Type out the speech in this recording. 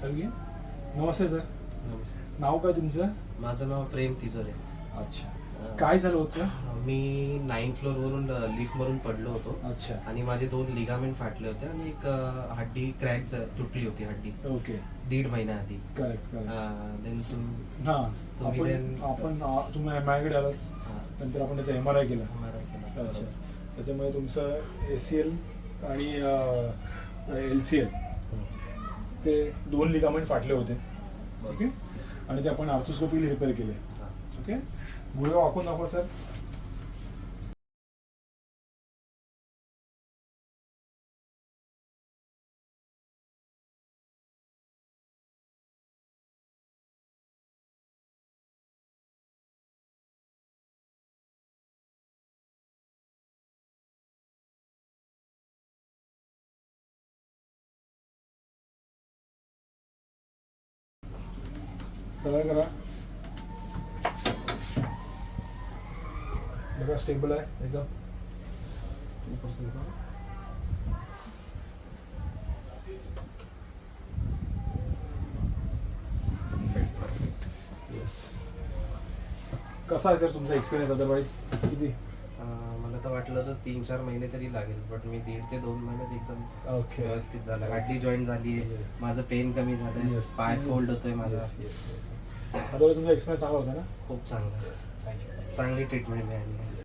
तर घे. नमस्ते सर. नमस्कार. नाव काय तुमचं? माझं नाव प्रेम तिजोरे. अच्छा. काय झालं होतं? मी 9th फ्लोअरवरून लिफ्टवरून पडलो होतो अच्छा. आणि माझे 2 लिगामेंट फाटले होते आणि एक हड्डी क्रॅक तुटली होती हड्डी ओके. 1.5 महिन्याआधी. Correct correct. देन हां, तुम्ही तुम्ही माझ्याकडे आलात, नंतर आपण त्याचा MRI केला. MRI केला. अच्छा. त्याच्यामुळे तुमचं ACL आणि LCL ते 2 लिगामेंट फाटले होते. ओके. आणि ते आपण आर्थोस्कोपी रिपेअर केले. ओके. गुडघा वाकून दाखवा सर. सरळ करा. बघा स्टेबल आहे एकदम. येस. कसा आहे सर तुमचा एक्सपिरियन्स अदरवाईज? किती? मला तर वाटलं होतं 3-4 महिने तरी लागेल, बट मी 1.5 ते 2 महिन्यात एकदम ओके. व्यवस्थित झालं. हड्डी जॉईन झाली, माझं पेन कमी झालं, Yes. पाय फोल्ड होतोय माझा. अदरवाईज तुमचा एक्सपिरियन्स चांगला होता ना? खूप चांगलं. थँक्यू. चांगली ट्रीटमेंट मिळाली.